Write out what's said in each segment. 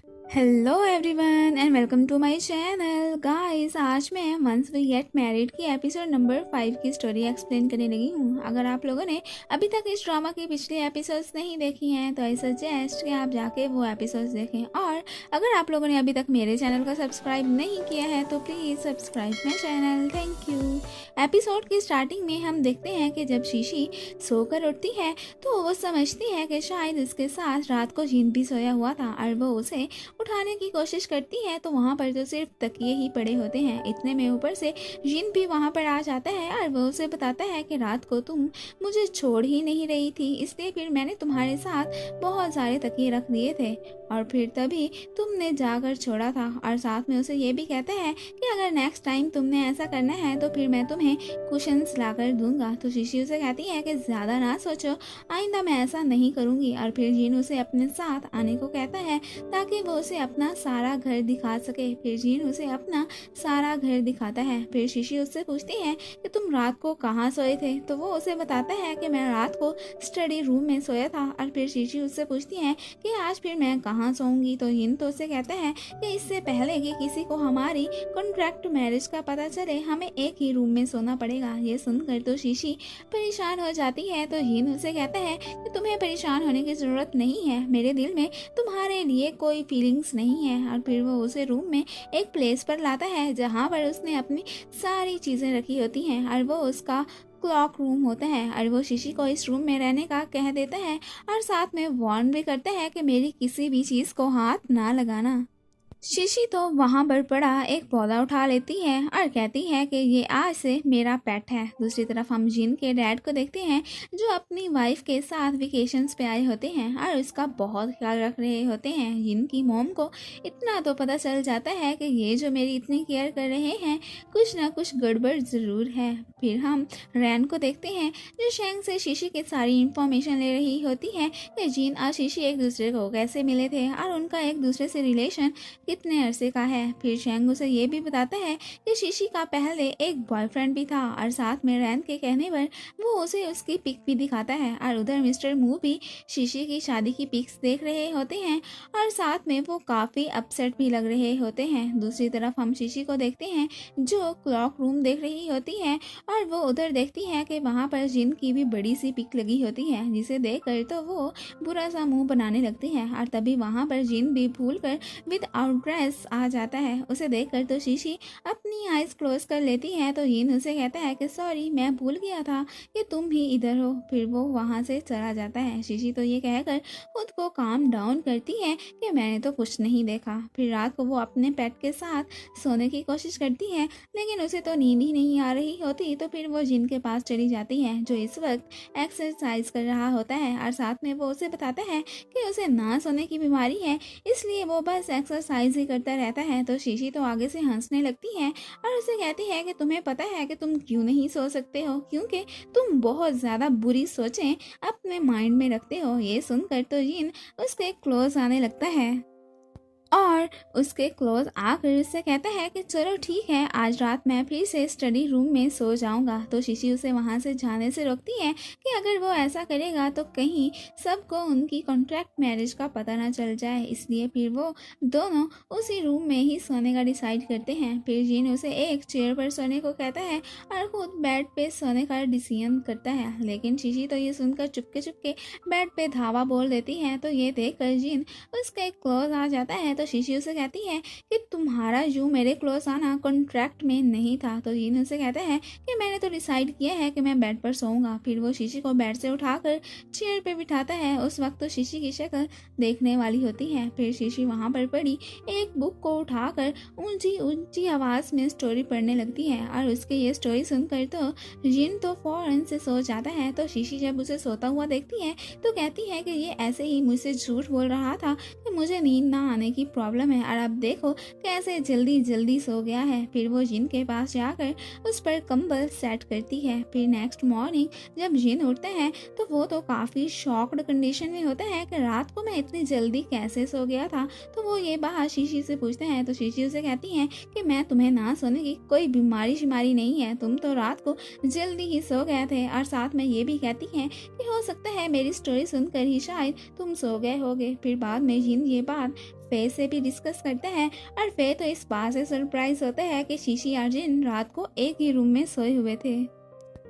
Hello everyone and welcome to my channel guys. आज मैं once we get married की episode number 5 की story explain करने लगी हूँ। अगर आप लोगों ने अभी तक इस ड्रामा के पिछले एपिसोड्स नहीं देखी हैं तो आई सजेस्ट कि आप जाके वो एपिसोड्स देखें। और अगर आप लोगों ने अभी तक मेरे चैनल को सब्सक्राइब नहीं किया है तो please subscribe my channel. Thank you. Episode की स्टार्टिंग में हम देखते हैं कि जब शीशी सोकर उठती है तो वो समझती है कि शायद इसके साथ रात को जीन भी सोया हुआ था और वो उसे उठाने की कोशिश करती है तो वहाँ पर तो सिर्फ तकिए ही पड़े होते हैं। इतने में ऊपर से जिन भी वहाँ पर आ जाता है और वो उसे बताता है कि रात को तुम मुझे छोड़ ही नहीं रही थी, इसलिए फिर मैंने तुम्हारे साथ बहुत सारे तकिए रख दिए थे और फिर तभी तुमने जाकर छोड़ा था। और साथ में उसे ये भी कहता है कि अगर नेक्स्ट टाइम तुमने ऐसा करना है तो फिर मैं तुम्हें कुशन्स लाकर दूंगा। तो शीशी उसे कहती है कि ज़्यादा ना सोचो, आइंदा मैं ऐसा नहीं करूँगी। और फिर जीन उसे अपने साथ आने को कहता है ताकि वो उसे अपना सारा घर दिखा सके। फिर जीन उसे अपना सारा घर दिखाता है। फिर शीशी उससे पूछती है कि तुम रात को कहाँ सोए थे, तो वो उसे बताता है कि मैं रात को स्टडी रूम में सोया था। और फिर शीशी उससे पूछती है कि आज फिर मैं कहाँ सोऊंगी, तो जीन तो उसे कहता है कि इससे पहले कि किसी को हमारी कॉन्ट्रैक्ट मैरिज का पता चले हमें एक ही रूम में सोना पड़ेगा। ये सुनकर तो शीशी परेशान हो जाती है। तो जीन उसे कहता है कि तुम्हें परेशान होने की ज़रूरत नहीं है, मेरे दिल में तुम्हारे लिए कोई फीलिंग्स नहीं है। और फिर वो उसे रूम में एक प्लेस पर लाता है जहाँ पर उसने अपनी सारी चीज़ें रखी होती हैं और वो उसका क्लॉक रूम होता है। और वो शीशी को इस रूम में रहने का कह देता है और साथ में वार्न भी करता है कि मेरी किसी भी चीज़ को हाथ ना लगाना। शीशी तो वहाँ पर पड़ा एक पौधा उठा लेती है और कहती है कि ये आज से मेरा पेट है। दूसरी तरफ हम जिन के डैड को देखते हैं जो अपनी वाइफ के साथ वेकेशंस पे आए होते हैं और उसका बहुत ख्याल रख रहे होते हैं। जिन की मॉम को इतना तो पता चल जाता है कि ये जो मेरी इतनी केयर कर रहे हैं कुछ ना कुछ गड़बड़ ज़रूर है। फिर हम रैन को देखते हैं जो शेंग से शीशी की सारी इंफॉर्मेशन ले रही होती है कि जिन और शीशी एक दूसरे को कैसे मिले थे और उनका एक दूसरे से रिलेशन कितने अरसे का है। फिर शेंग उसे ये भी बताता है कि शीशी का पहले एक बॉयफ्रेंड भी था और साथ में रैन के कहने पर वो उसे उसकी पिक भी दिखाता है। और उधर मिस्टर मू भी शीशी की शादी की पिक्स देख रहे होते हैं और साथ में वो काफ़ी अपसेट भी लग रहे होते हैं। दूसरी तरफ हम शीशी को देखते हैं जो क्लॉक रूम देख रही होती है और वो उधर देखती है कि वहाँ पर जिन की भी बड़ी सी पिक लगी होती है जिसे देख कर तो वो बुरा सा मुँह बनाने लगती है। और तभी वहाँ पर जिन भी भूल कर विद ड्रेस आ जाता है। उसे देखकर तो शीशी अपनी आइज क्लोज कर लेती है। तो यीन उसे कहता है कि सॉरी मैं भूल गया था कि तुम भी इधर हो। फिर वो वहाँ से चला जाता है। शीशी तो ये कहकर खुद को काम डाउन करती है कि मैंने तो कुछ नहीं देखा। फिर रात को वो अपने पेट के साथ सोने की कोशिश करती है लेकिन उसे तो नींद ही नहीं आ रही होती। तो फिर वो जिन के पास चली जाती है जो इस वक्त एक्सरसाइज कर रहा होता है और साथ में वो उसे बताता है कि उसे ना सोने की बीमारी है इसलिए वो बस एक्सरसाइज ही करता रहता है। तो शीशी तो आगे से हंसने लगती है और उसे कहती है कि तुम्हें पता है कि तुम क्यों नहीं सो सकते हो, क्योंकि तुम बहुत ज़्यादा बुरी सोचें अपने माइंड में रखते हो। ये सुनकर तो जिन उसके क्लोज आने लगता है और उसके क्लोज आकर उससे कहता है कि चलो ठीक है आज रात मैं फिर से स्टडी रूम में सो जाऊंगा। तो शीशी उसे वहां से जाने से रोकती है कि अगर वो ऐसा करेगा तो कहीं सबको उनकी कॉन्ट्रैक्ट मैरिज का पता ना चल जाए, इसलिए फिर वो दोनों उसी रूम में ही सोने का डिसाइड करते हैं। फिर जीन उसे एक चेयर पर सोने को कहता है और खुद बेड पे सोने का डिसीजन करता है। लेकिन शीशी तो ये सुनकर चुपके चुपके बेड पे धावा बोल देती है। तो ये देख कर जीन उसके क्लोज आ जाता है। तो शीशी उसे कहती है कि तुम्हारा यूं मेरे क्लोज आना कॉन्ट्रैक्ट में नहीं था। तो जीन उसे कहता है कि मैंने तो डिसाइड किया है कि मैं बेड पर सोऊंगा। फिर वो शीशी को बेड से उठाकर चेयर पे बिठाता है। उस वक्त तो शीशी की शक्ल देखने वाली होती है। फिर शीशी वहाँ पर पड़ी एक बुक को उठाकर ऊंची ऊंची आवाज़ में स्टोरी पढ़ने लगती है और उसके ये स्टोरी सुनकर तो जिन तो फौरन से सो जाता है। तो शीशी जब उसे सोता हुआ देखती है तो कहती है कि ये ऐसे ही मुझसे झूठ बोल रहा था कि मुझे नींद ना आने की प्रॉब्लम है और अब देखो कैसे जल्दी जल्दी सो गया है। फिर वो जिन के पास जाकर उस पर कंबल सेट करती है। फिर नेक्स्ट मॉर्निंग जब जिन उठता है तो वो तो काफ़ी शॉक्ड कंडीशन में होता है कि रात को मैं इतनी जल्दी कैसे सो गया था। तो वो ये बात शीशी से पूछते हैं। तो शीशी उसे कहती है कि मैं तुम्हें ना सोने की कोई बीमारी शिमारी नहीं है, तुम तो रात को जल्दी ही सो गए थे। और साथ में ये भी कहती है कि हो सकता है मेरी स्टोरी सुनकर ही शायद तुम सो गए होगे। फिर बाद में जिन ये बात फे से भी डिस्कस करता है और फे तो इस बात से सरप्राइज होता है कि शीशी और जिन रात को एक ही रूम में सोए हुए थे।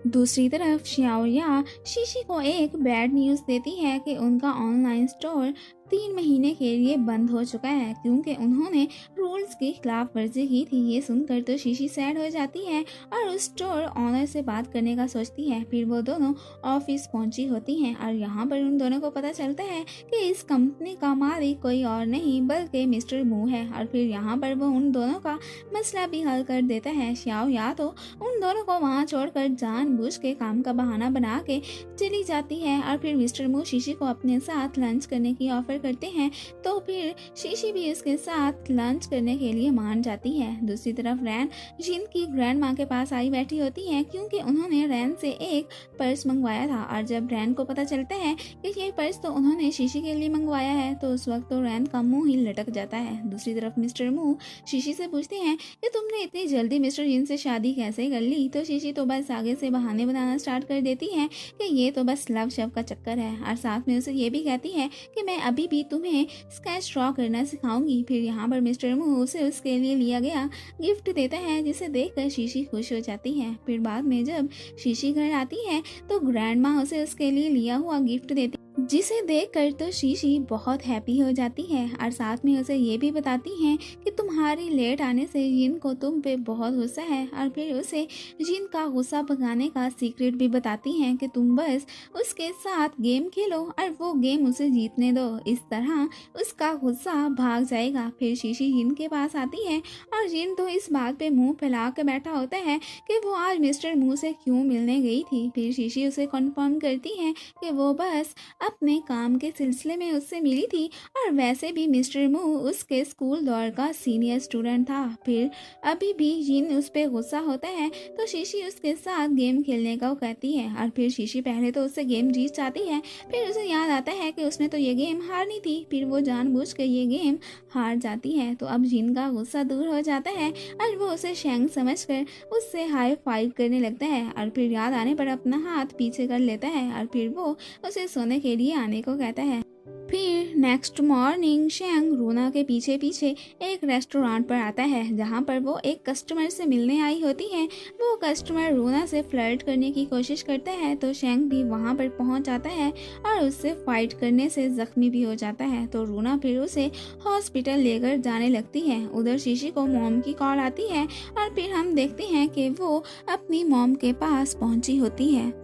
दूसरी तरफ श्याओया शीशी को एक बैड न्यूज़ देती है कि उनका ऑनलाइन स्टोर 3 महीने के लिए बंद हो चुका है क्योंकि उन्होंने रूल्स की खिलाफ वर्जी की थी। ये सुनकर तो शीशी सैड हो जाती है और उस स्टोर ऑनर से बात करने का सोचती है। फिर वो दोनों ऑफिस पहुंची होती हैं और यहाँ पर उन दोनों को पता चलता है कि इस कंपनी का मालिक कोई और नहीं बल्कि मिस्टर मू है और फिर यहाँ पर वो उन दोनों का मसला भी हल कर देता है। श्याओ या तो उन दोनों को वहाँ छोड़कर जानबूझ के काम का बहाना बना के चली जाती है और फिर मिस्टर मू शीशी को अपने साथ लंच करने की ऑफर करते हैं तो फिर शीशी भी उसके साथ लंच करने के लिए मान जाती है। दूसरी तरफ रैन जिन की ग्रैंड माँ के पास आई बैठी होती है क्योंकि उन्होंने रैन से एक पर्स मंगवाया था और जब रैन को पता चलता है कि ये पर्स तो उन्होंने शीशी के लिए मंगवाया है तो उस वक्त तो रैन का मुंह ही लटक जाता है। दूसरी तरफ मिस्टर मू शीशी से पूछते हैं कि तुमने इतनी जल्दी मिस्टर जिन से शादी कैसे कर ली, तो शीशी तो बस आगे से बहाने बनाना स्टार्ट कर देती है कि ये तो बस लव शव का चक्कर है और साथ में उसे ये भी कहती है कि मैं अभी भी तुम्हें स्केच ड्रॉ करना सिखाऊंगी। फिर यहाँ पर मिस्टर मू उसे उसके लिए लिया गया गिफ्ट देता है जिसे देखकर शीशी खुश हो जाती है। फिर बाद में जब शीशी घर आती है तो ग्रैंड माँ उसे उसके लिए लिया हुआ गिफ्ट देती जिसे देखकर तो शीशी बहुत हैप्पी हो जाती है और साथ में उसे ये भी बताती हैं कि तुम्हारी लेट आने से जिन को तुम पे बहुत गुस्सा है और फिर उसे जिन का गुस्सा भगाने का सीक्रेट भी बताती हैं कि तुम बस उसके साथ गेम खेलो और वो गेम उसे जीतने दो, इस तरह उसका गुस्सा भाग जाएगा। फिर शीशी जिन के पास आती है और जिन तो इस बात पे मुंह फैला के बैठा होता है कि वो आज मिस्टर मू से क्यों मिलने गई थी। फिर शीशी उसे कन्फर्म करती है कि वो बस अपने काम के सिलसिले में उससे मिली थी और वैसे भी मिस्टर मू उसके स्कूल दौर का सीनियर स्टूडेंट था। फिर अभी भी जिन उस पर गुस्सा होता है तो शीशी उसके साथ गेम खेलने का कहती है और फिर शीशी पहले तो उससे गेम जीत जाती है। फिर उसे याद आता है कि उसने तो ये गेम हारनी थी, फिर वो जानबूझ के ये गेम हार जाती है। तो अब जिन का गुस्सा दूर हो जाता है और वो उसे शेंग समझकर उससे हाई फाइव करने लगता है और फिर याद आने पर अपना हाथ पीछे कर लेता है और फिर वो उसे सोने के लिए आने को कहता है। फिर नेक्स्ट मॉर्निंग शेंग रूना के पीछे पीछे एक रेस्टोरेंट पर आता है जहाँ पर वो एक कस्टमर से मिलने आई होती है। वो कस्टमर रूना से फ्लर्ट करने की कोशिश करता है तो शेंग भी वहाँ पर पहुँच जाता है और उससे फाइट करने से जख्मी भी हो जाता है। तो रूना फिर उसे हॉस्पिटल लेकर जाने लगती है। उधर शीशी को मॉम की कॉल आती है और फिर हम देखते हैं कि वो अपनी मॉम के पास पहुँची होती है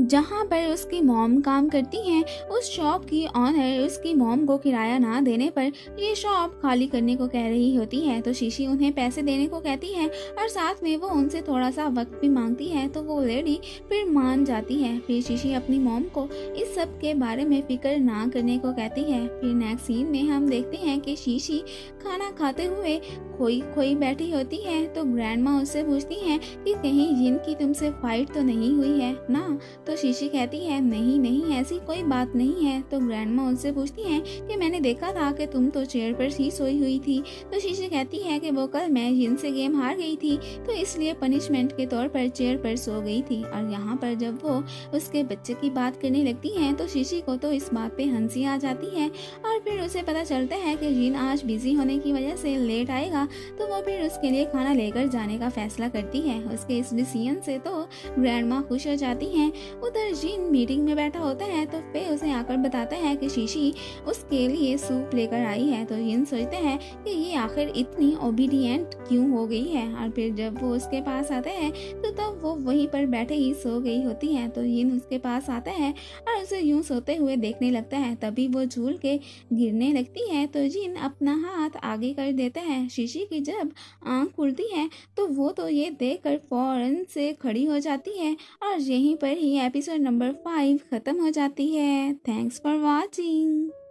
जहाँ पर उसकी मॉम काम करती हैं। उस शॉप की ऑनर उसकी मॉम को किराया ना देने पर ये शॉप खाली करने को कह रही होती है तो शीशी उन्हें पैसे देने को कहती है और साथ में वो उनसे थोड़ा सा वक्त भी मांगती है तो वो लेडी फिर मान जाती है। फिर शीशी अपनी मॉम को इस सब के बारे में फिक्र ना करने को कहती है। फिर नेक्स्ट सीन में हम देखते हैं कि शीशी खाना खाते हुए खोई खोई बैठी होती है तो ग्रैंड माँ उससे पूछती हैं कि कहीं जिन की तुमसे फाइट तो नहीं हुई है ना। तो शीशी कहती है नहीं नहीं ऐसी कोई बात नहीं है। तो ग्रैंडमा उनसे पूछती हैं कि मैंने देखा था कि तुम तो चेयर पर ही सोई हुई थी। तो शीशी कहती है कि वो कल मैं जिन से गेम हार गई थी तो इसलिए पनिशमेंट के तौर पर चेयर पर सो गई थी। और यहाँ पर जब वो उसके बच्चे की बात करने लगती हैं तो शीशी को तो इस बात पे हंसी आ जाती है और फिर उसे पता चलता है कि जिन आज बिजी होने की वजह से लेट आएगा तो वो फिर उसके लिए खाना लेकर जाने का फैसला करती है। उसके इस डिसीजन से तो ग्रैंडमा खुश हो जाती हैं। उधर जिन मीटिंग में बैठा होता है तो फे उसे आकर बताता है कि शीशी उसके लिए सूप लेकर आई है। तो जिन सोचते हैं कि ये आखिर इतनी ओबीडियंट क्यों हो गई है और फिर जब वो उसके पास आता है तो तब वो वहीं पर बैठे ही सो गई होती है। तो जिन उसके पास आता है और उसे यूं सोते हुए देखने लगता है। तभी वो झूल के गिरने लगती है तो जिन अपना हाथ आगे कर देता है। शीशी की जब आंख खुलती है तो वो तो ये देखकर फौरन से खड़ी हो जाती है और यहीं पर ही एपिसोड नंबर 5 खत्म हो जाती है। Thanks for watching.